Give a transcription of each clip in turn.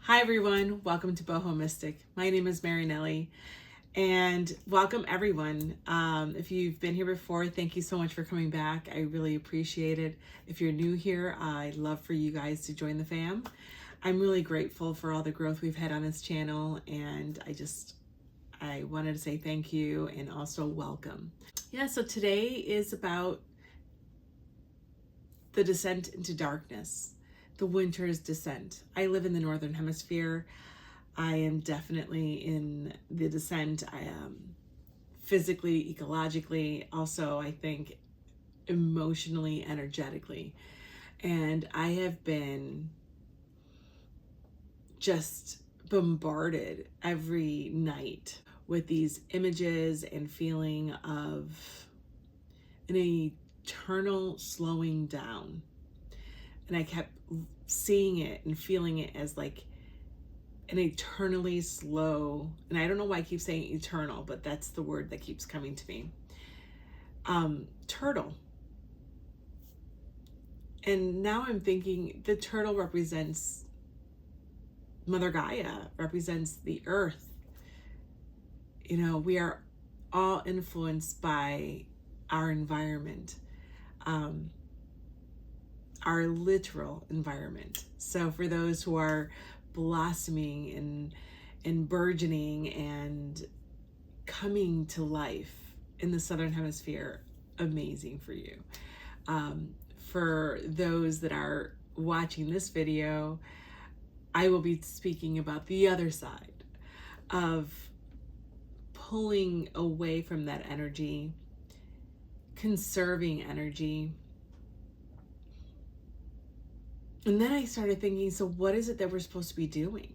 Hi everyone, welcome to BohoMystic. My name is Marinelly and welcome everyone. If you've been here before, thank you so much for coming back. I really appreciate it. If you're new here, I'd love for you guys to join the fam. I'm really grateful for all the growth we've had on this channel, and I wanted to say thank you and also welcome. Yeah, so today is about the descent into darkness, the winter's descent. I live in the Northern Hemisphere. I am definitely in the descent. I am physically, ecologically, also I think emotionally, energetically. And I have been just bombarded every night with these images and feeling of an eternal slowing down. And I kept seeing it and feeling it as like an eternally slow, and I don't know why I keep saying eternal, but that's the word that keeps coming to me. Turtle. And now I'm thinking the turtle represents Mother Gaia, represents the earth. You know, we are all influenced by our environment, our literal environment. So for those who are blossoming and burgeoning and coming to life in the Southern Hemisphere, amazing for you. For those that are watching this video, I will be speaking about the other side of pulling away from that energy, conserving energy. And then I started thinking, so what is it that we're supposed to be doing?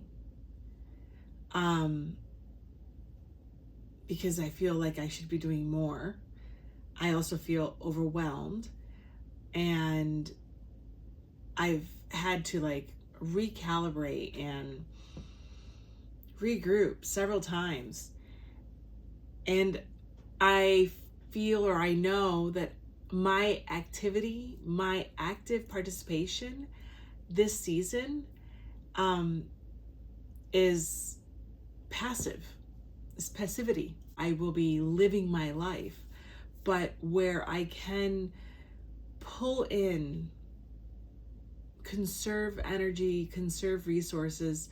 Because I feel like I should be doing more. I also feel overwhelmed, and I've had to like recalibrate and regroup several times. And I feel, or I know that my activity, my active participation this season is passive, is passivity. I will be living my life, but where I can pull in, conserve energy, conserve resources,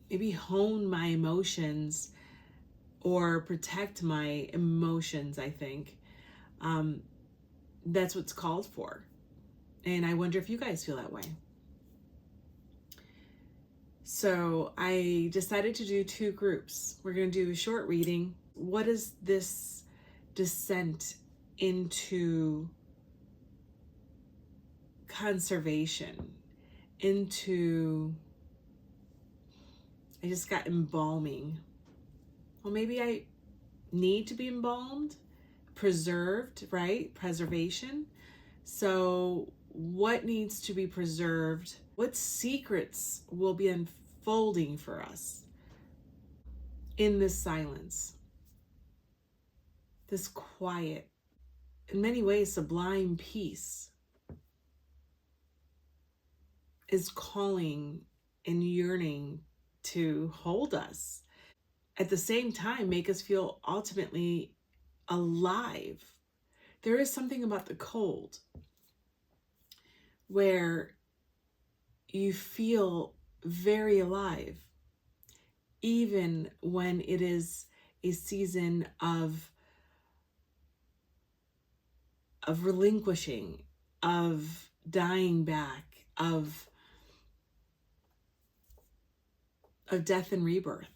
maybe hone my emotions or protect my emotions, I think that's what's called for. And I wonder if you guys feel that way. So I decided to do two groups. We're going to do a short reading. What is this descent into conservation, into, I just got embalming. Well, maybe I need to be embalmed, preserved, right? Preservation. So what needs to be preserved? What secrets will be unfolding for us in this silence, this quiet, in many ways sublime peace is calling and yearning to hold us. At the same time, make us feel ultimately alive. There is something about the cold where you feel very alive, even when it is a season of relinquishing, of dying back, of death and rebirth,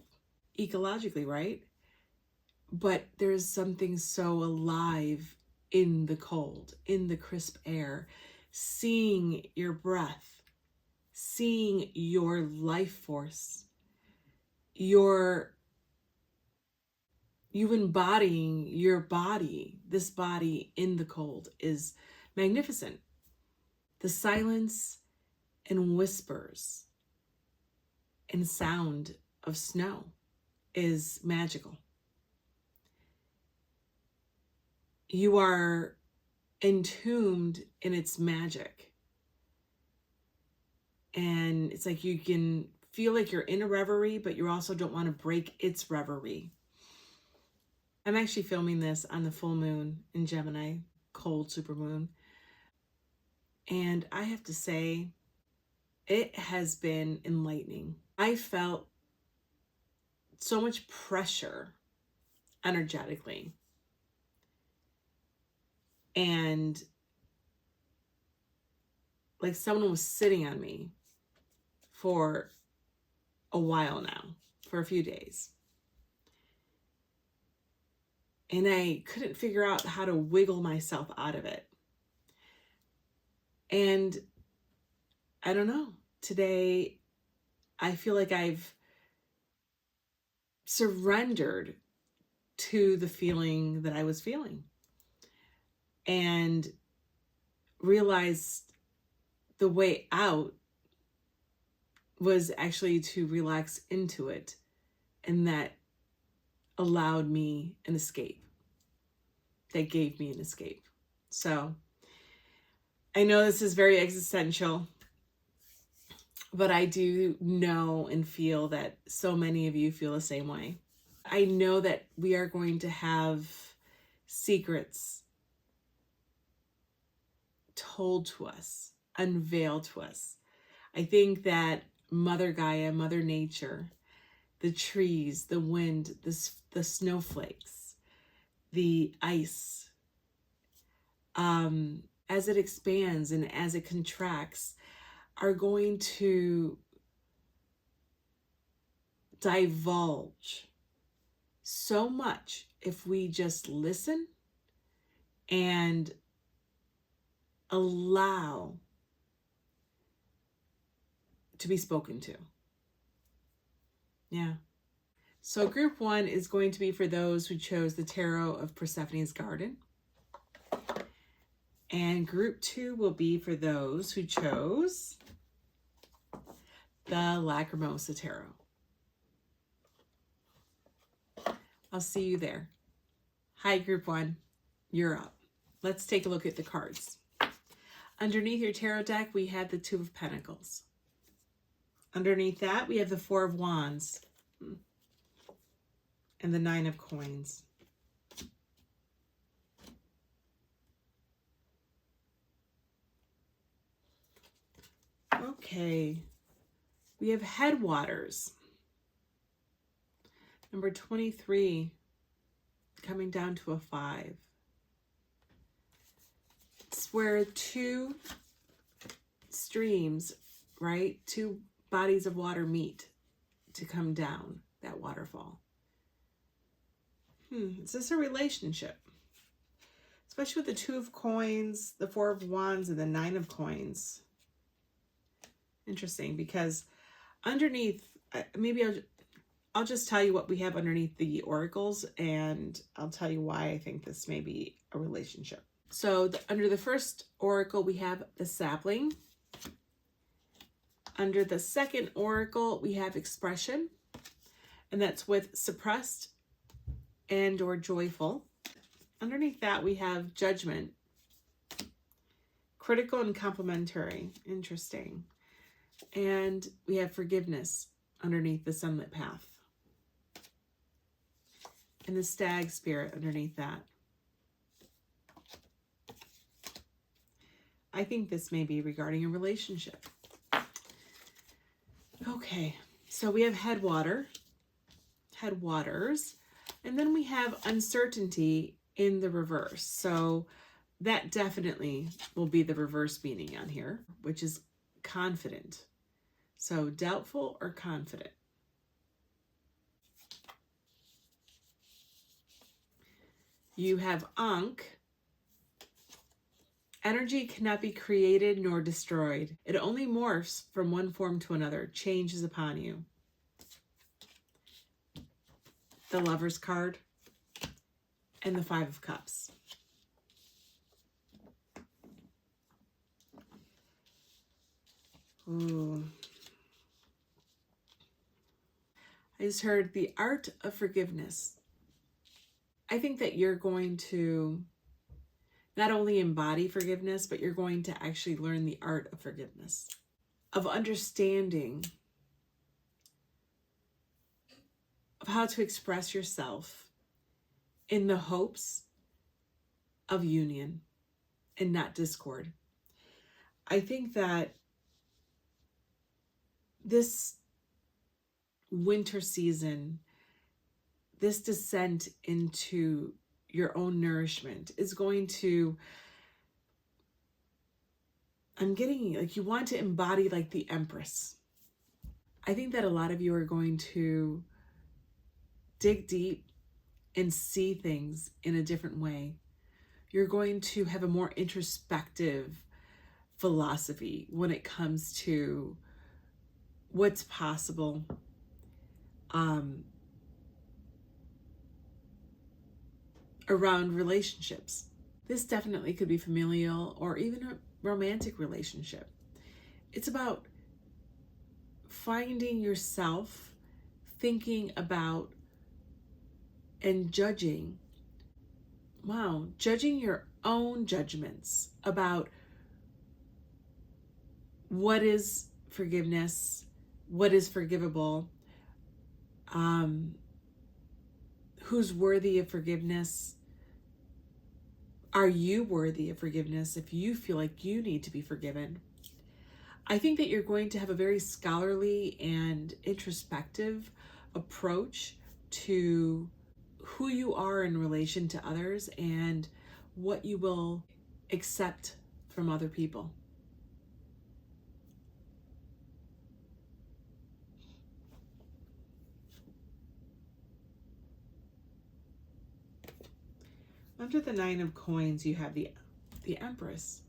ecologically, right? But there's something so alive in the cold, in the crisp air, seeing your breath, seeing your life force, you embodying your body. This body in the cold is magnificent. The silence and whispers and sound of snow is magical. You are entombed in its magic. And it's like you can feel like you're in a reverie, but you also don't want to break its reverie. I'm actually filming this on the full moon in Gemini, cold supermoon. And I have to say, it has been enlightening. I felt so much pressure energetically. And like someone was sitting on me for a while now, for a few days. And I couldn't figure out how to wiggle myself out of it. And I don't know, today I feel like I've surrendered to the feeling that I was feeling and realized the way out was actually to relax into it, and that allowed me an escape. That gave me an escape. So I know this is very existential, but I do know and feel that so many of you feel the same way. I know that we are going to have secrets told to us, unveiled to us. I think that Mother Gaia, Mother Nature, the trees, the wind, the snowflakes, the ice, as it expands and as it contracts, are going to divulge so much if we just listen and allow to be spoken to. Yeah. So group 1 is going to be for those who chose the Tarot of Persephone's Garden. And group 2 will be for those who chose the Lacrimosa Tarot. I'll see you there. Hi, group 1. You're up. Let's take a look at the cards. Underneath your tarot deck, we have the 2 of Pentacles. Underneath that, we have the 4 of Wands and the 9 of Coins. Okay, we have Headwaters. Number 23, coming down to a 5. It's where 2 streams, right? 2 bodies of water meet to come down that waterfall. Is this a relationship? Especially with the 2 of Coins, the 4 of Wands, and the 9 of Coins. Interesting, because underneath, maybe I'll just tell you what we have underneath the oracles, and I'll tell you why I think this may be a relationship. So under the first oracle, we have the sapling. Under the second oracle, we have expression, and that's with suppressed and or joyful. Underneath that, we have judgment, critical and complementary. Interesting. And we have forgiveness underneath the sunlit path. And the stag spirit underneath that. I think this may be regarding a relationship. Okay, so we have headwaters, and then we have uncertainty in the reverse. So that definitely will be the reverse meaning on here, which is confident. So doubtful or confident. You have Ankh. Energy cannot be created nor destroyed. It only morphs from one form to another. Change is upon you. The Lover's card and the 5 of Cups. Ooh. I just heard the art of forgiveness. I think that you're going to not only embody forgiveness, but you're going to actually learn the art of forgiveness, of understanding of how to express yourself in the hopes of union and not discord. I think that this winter season, this descent into your own nourishment is going to, I'm getting like you want to embody like the Empress. I think that a lot of you are going to dig deep and see things in a different way. You're going to have a more introspective philosophy when it comes to what's possible. Around relationships. This definitely could be familial or even a romantic relationship. It's about finding yourself, thinking about and judging your own judgments about what is forgiveness, what is forgivable, who's worthy of forgiveness. Are you worthy of forgiveness if you feel like you need to be forgiven? I think that you're going to have a very scholarly and introspective approach to who you are in relation to others and what you will accept from other people. Under the Nine of Coins, you have the Empress.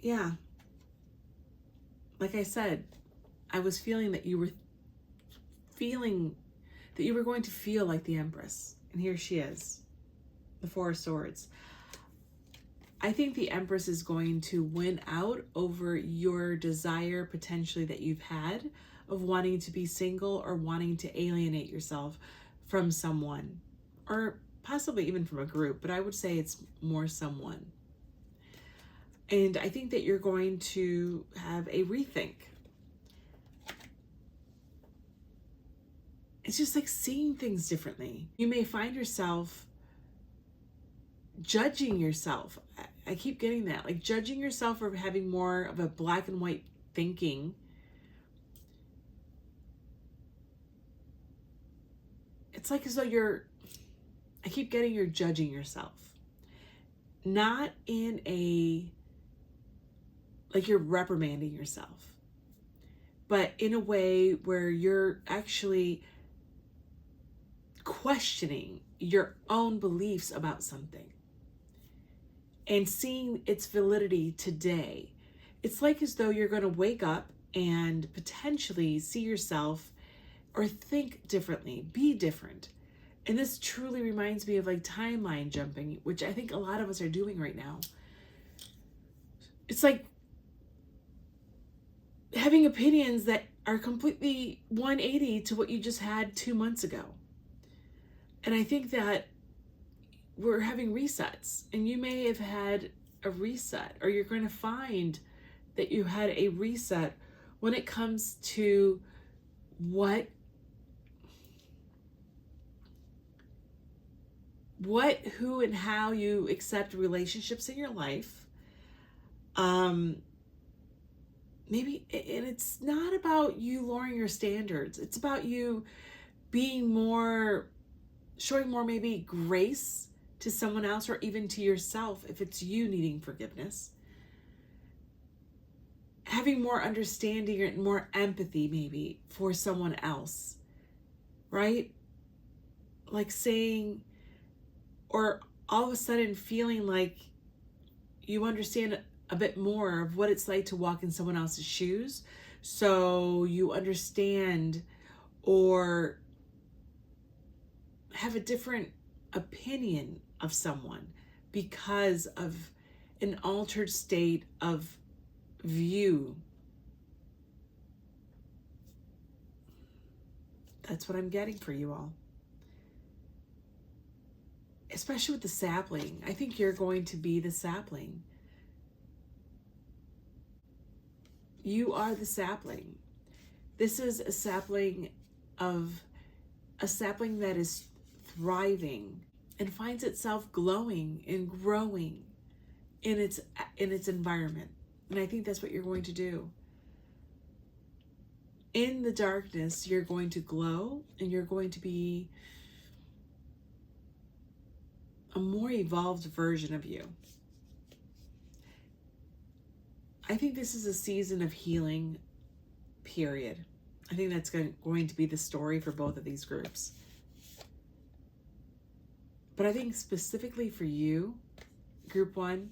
Yeah. Like I said, I was feeling that you were going to feel like the Empress. And here she is, the Four of Swords. I think the Empress is going to win out over your desire potentially that you've had of wanting to be single or wanting to alienate yourself from someone, or possibly even from a group, but I would say it's more someone. And I think that you're going to have a rethink. It's just like seeing things differently. You may find yourself judging yourself. I keep getting that, like judging yourself for having more of a black and white thinking. It's like as though I keep getting you're judging yourself. Not in a, like you're reprimanding yourself, but in a way where you're actually questioning your own beliefs about something and seeing its validity today. It's like as though you're going to wake up and potentially see yourself or think differently, be different. And this truly reminds me of like timeline jumping, which I think a lot of us are doing right now. It's like having opinions that are completely 180 to what you just had 2 months ago. And I think that we're having resets, and you may have had a reset, or you're going to find that you had a reset when it comes to who and how you accept relationships in your life. Maybe, and it's not about you lowering your standards. It's about you being more, showing more maybe grace to someone else or even to yourself if it's you needing forgiveness. Having more understanding and more empathy maybe for someone else, right? Like saying, or all of a sudden feeling like you understand a bit more of what it's like to walk in someone else's shoes. So you understand or have a different opinion of someone because of an altered state of view. That's what I'm getting for you all. Especially with the sapling. I think you're going to be the sapling. You are the sapling. This is a sapling that is thriving and finds itself glowing and growing in its environment. And I think that's what you're going to do. In the darkness, you're going to glow, and you're going to be a more evolved version of you. I think this is a season of healing, period. I think that's going to be the story for both of these groups. But I think specifically for you, group 1,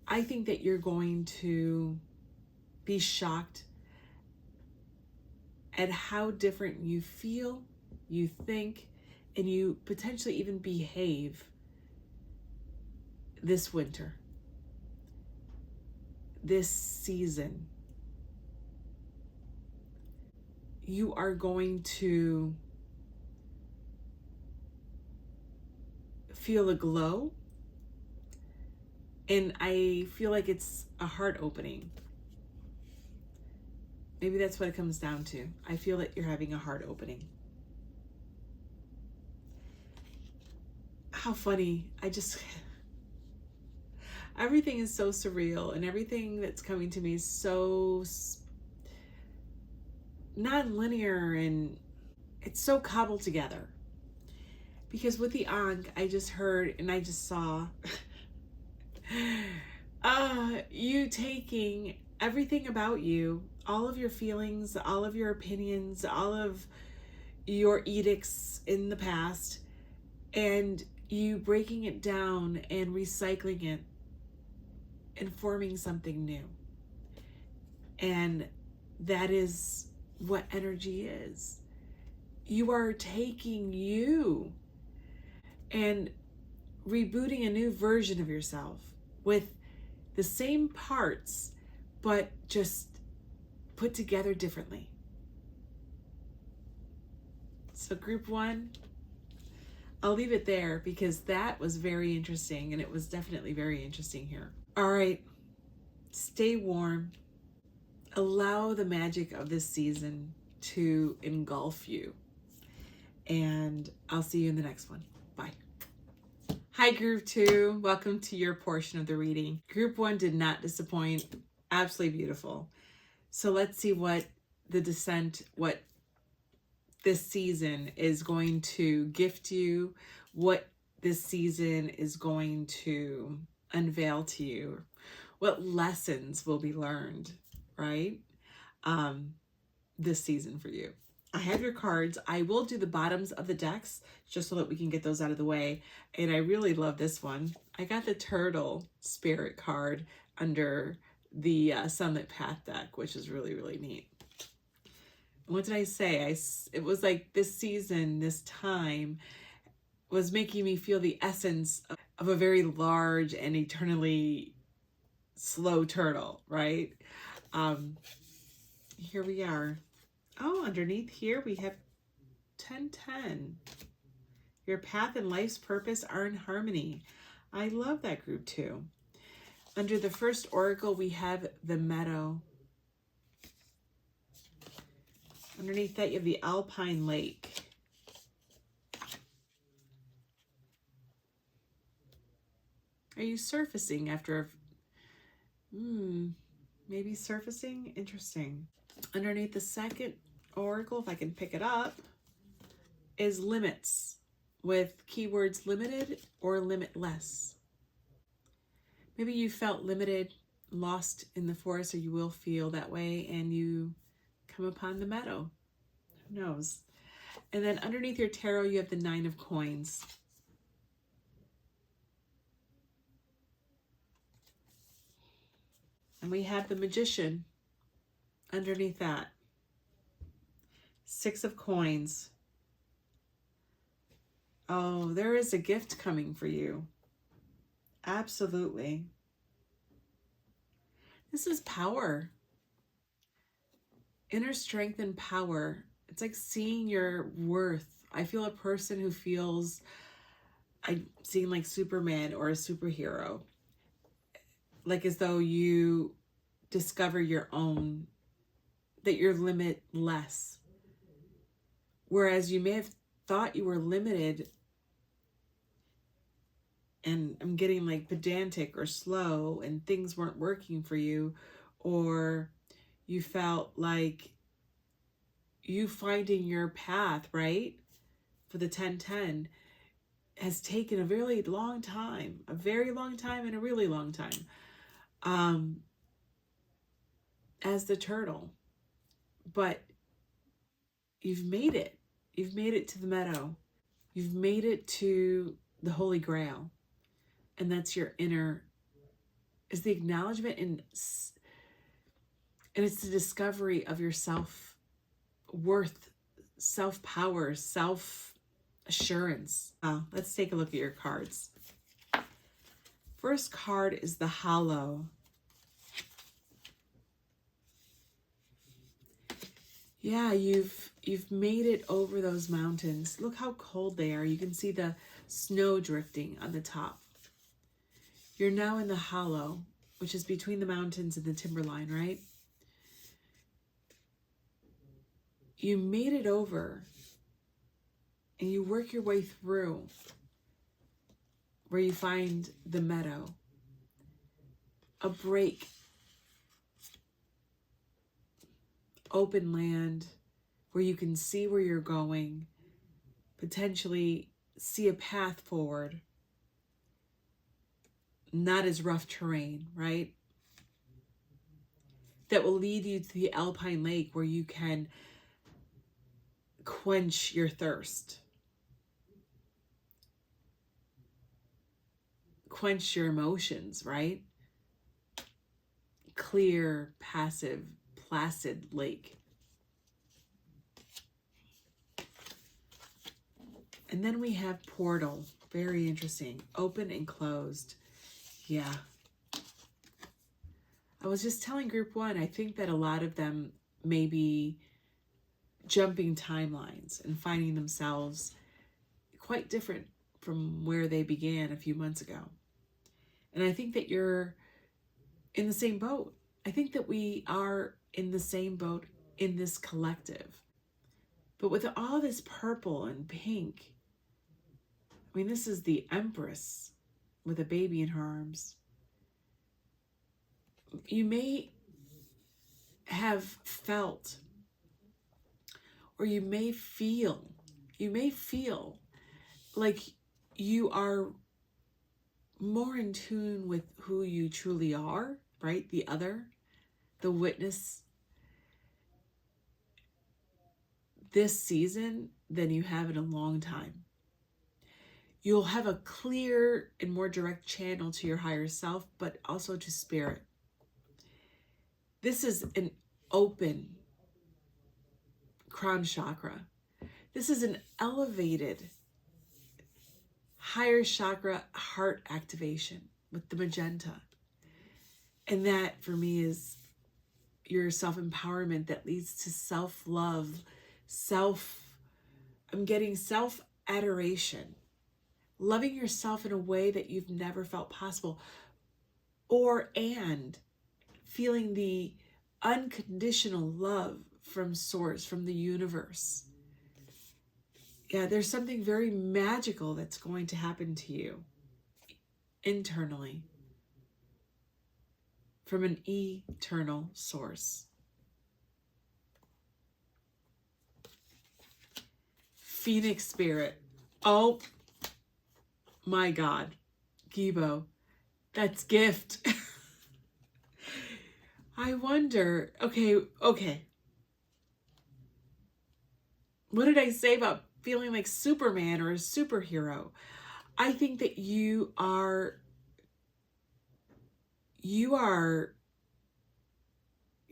I think that you're going to be shocked at how different you feel, you think, and you potentially even behave this winter, this season. You are going to feel a glow, and I feel like it's a heart opening. Maybe that's what it comes down to. I feel that you're having a heart opening. How funny. Everything is so surreal, and everything that's coming to me is so non-linear, and it's so cobbled together. Because with the Ankh, I just heard and I just saw you taking everything about you, all of your feelings, all of your opinions, all of your edicts in the past, and you breaking it down and recycling it and forming something new. And that is what energy is. You are taking you and rebooting a new version of yourself with the same parts, but just put together differently. So group 1, I'll leave it there because that was very interesting, and it was definitely very interesting here. All right, stay warm. Allow the magic of this season to engulf you. And I'll see you in the next one. Bye. Hi, Group 2. Welcome to your portion of the reading. Group 1 did not disappoint. Absolutely beautiful. So let's see what what this season is going to gift you, what this season is going to unveil to you, what lessons will be learned, right? This season for you. I have your cards. I will do the bottoms of the decks just so that we can get those out of the way. And I really love this one. I got the turtle spirit card under the Sunlit Path deck, which is really, really neat. What did I say? It was like this season, this time was making me feel the essence of a very large and eternally slow turtle, right? Here we are. Oh, underneath here we have 1010. Your path and life's purpose are in harmony. I love that group too. Under the first oracle, we have the meadow. Underneath that, you have the alpine lake. Are you surfacing after maybe surfacing? Interesting. Underneath the second oracle, if I can pick it up, is limits with keywords limited or limitless. Maybe you felt limited, lost in the forest, or you will feel that way, and you come upon the meadow. Who knows? And then underneath your tarot, you have the 9 of coins. And we have the magician underneath that. 6 of coins. Oh, there is a gift coming for you. Absolutely. This is power. Inner strength and power. It's like seeing your worth. I feel a person who feels, I'm seeing like Superman or a superhero. Like as though you discover your own that you're limitless. Whereas you may have thought you were limited, and I'm getting like pedantic or slow and things weren't working for you, or you felt like you finding your path, right? For the 1010 has taken a very long time, a very long time and a really long time. As the turtle, but you've made it. You've made it to the meadow. You've made it to the Holy Grail. And that's your inner, is the acknowledgement and it's the discovery of your self-worth, self-power, self-assurance. Let's take a look at your cards. First card is the Hollow. Yeah, you've made it over those mountains. Look how cold they are. You can see the snow drifting on the top. You're now in the Hollow, which is between the mountains and the timberline, right? You made it over, and you work your way through where you find the meadow, a break, open land where you can see where you're going, potentially see a path forward, not as rough terrain, right? That will lead you to the Alpine Lake where you can quench your thirst, quench your emotions, right? Clear, passive, placid lake. And then we have portal. Very interesting. Open and closed. Yeah. I was just telling group one, I think that a lot of them may be jumping timelines and finding themselves quite different from where they began a few months ago. And I think that you're in the same boat. I think that we are in the same boat in this collective. But with all this purple and pink, I mean, this is the Empress with a baby in her arms. You may have felt, or you may feel like you are more in tune with who you truly are, right? The other, the witness, this season than you have in a long time. You'll have a clear and more direct channel to your higher self, but also to spirit. This is an open crown chakra. This is an elevated higher chakra heart activation with the magenta. And that for me is your self-empowerment that leads to self-love, I'm getting self-adoration, loving yourself in a way that you've never felt possible, and feeling the unconditional love from source, from the universe. Yeah, there's something very magical that's going to happen to you internally from an eternal source. Phoenix spirit. Oh my God, Gibo, that's gift. I wonder, okay. What did I say about feeling like Superman or a superhero? I think that you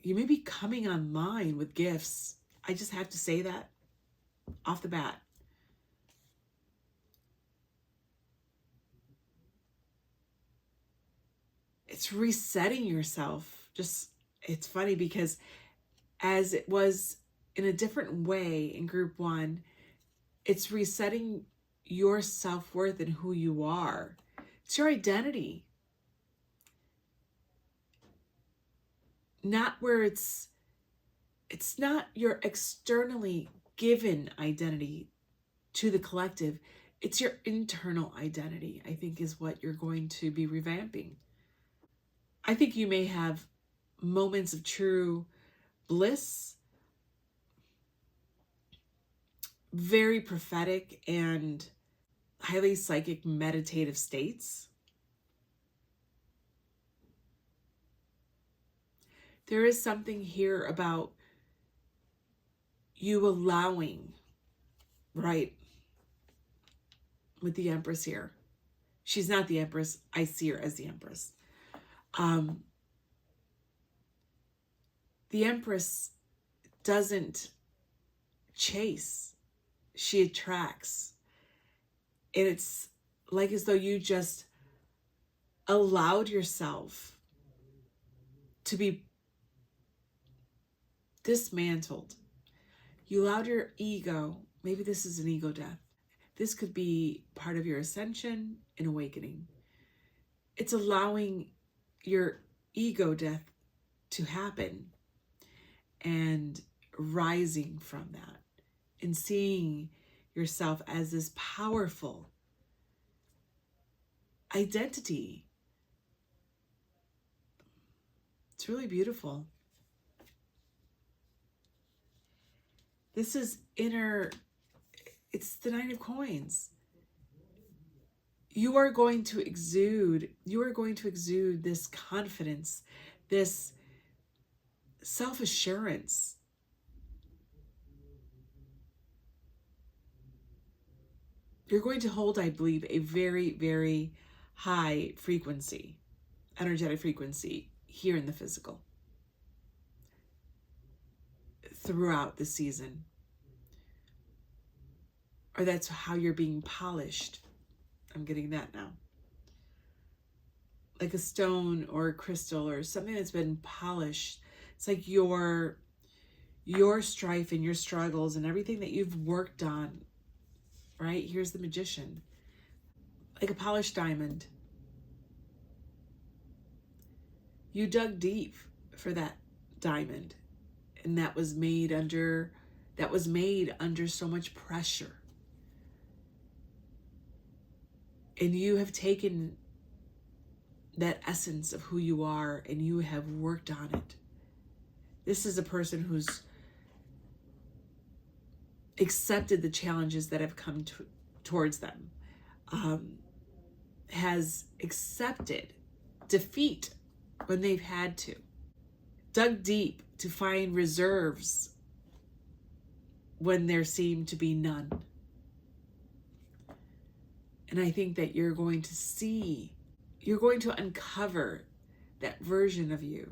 may be coming online with gifts. I just have to say that off the bat. It's resetting yourself. It's funny because as it was in a different way in group one, it's resetting your self-worth and who you are. It's your identity. Not where it's it's not your externally given identity to the collective. It's your internal identity, I think, is what you're going to be revamping. I think you may have moments of true bliss, very prophetic and highly psychic meditative states. There is something here about you allowing, right, with the Empress here. She's not the Empress. I see her as the Empress. The Empress doesn't chase. She attracts. And it's like as though you just allowed yourself to be dismantled. You allowed your ego, maybe this is an ego death. This could be part of your ascension and awakening. It's allowing your ego death to happen and rising from that and seeing yourself as this powerful identity. It's really beautiful. This is inner, it's the Nine of Coins. You are going to exude this confidence, this self-assurance. You're going to hold, I believe, a very, very high frequency, energetic frequency here in the physical throughout the season. Or that's how you're being polished. I'm getting that now. Like a stone or a crystal or something that's been polished. It's like your strife and your struggles and everything that you've worked on, right? Here's the Magician. Like a polished diamond. You dug deep for that diamond, and that was made under so much pressure. And you have taken that essence of who you are and you have worked on it. This is a person who's accepted the challenges that have come towards them, has accepted defeat when they've had to, dug deep to find reserves when there seemed to be none. And I think that you're going to uncover that version of you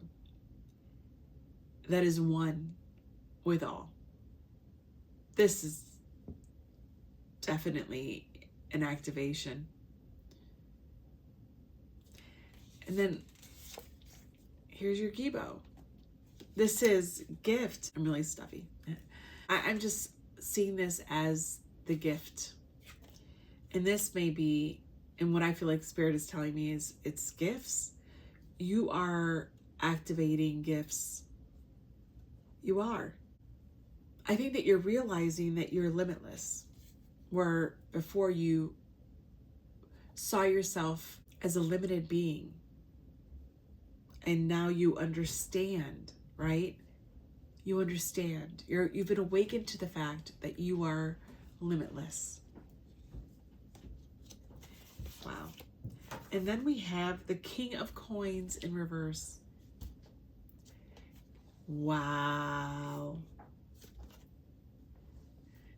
that is one with all. This is definitely an activation. And then here's your Gibo. This is gift. I'm really stuffy. I'm just seeing this as the gift. And this may be, and what I feel like Spirit is telling me is it's gifts. You are activating gifts. You are. I think that you're realizing that you're limitless, where before you saw yourself as a limited being. And now you understand, right? You understand. You've been awakened to the fact that you are limitless. Wow. And then we have the King of Coins in reverse. Wow.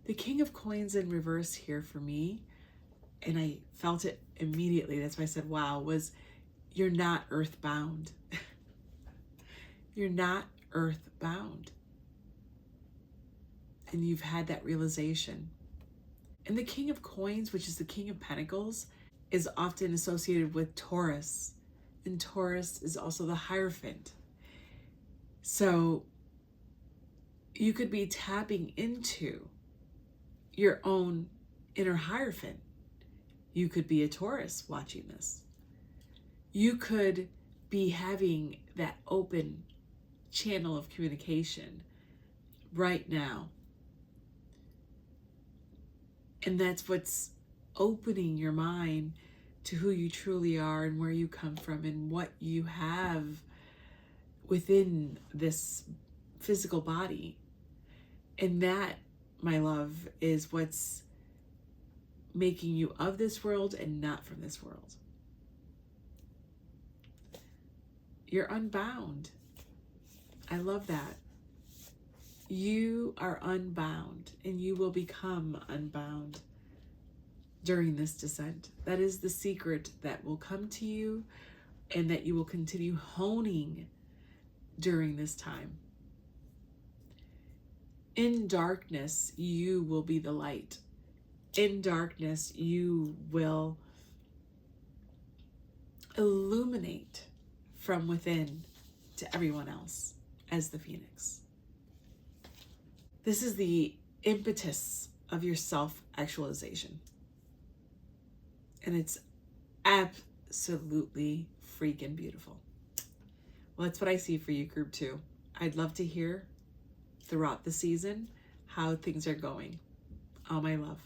The King of Coins in reverse here for me, and I felt it immediately, that's why I said wow, was you're not earthbound. You're not earthbound. And you've had that realization. And the King of Coins, which is the King of Pentacles, is often associated with Taurus. And Taurus is also the Hierophant. So you could be tapping into your own inner Hierophant. You could be a Taurus watching this. You could be having that open channel of communication right now. And that's what's opening your mind to who you truly are and where you come from and what you have within this physical body. And that, my love, is what's making you of this world and not from this world. You're unbound. I love that. You are unbound, and you will become unbound during this descent. That is the secret that will come to you and that you will continue honing during this time. In darkness, you will be the light. In darkness, you will illuminate from within to everyone else as the phoenix. This is the impetus of your self-actualization. And it's absolutely freaking beautiful. Well, that's what I see for you, Group 2. I'd love to hear throughout the season how things are going. All my love.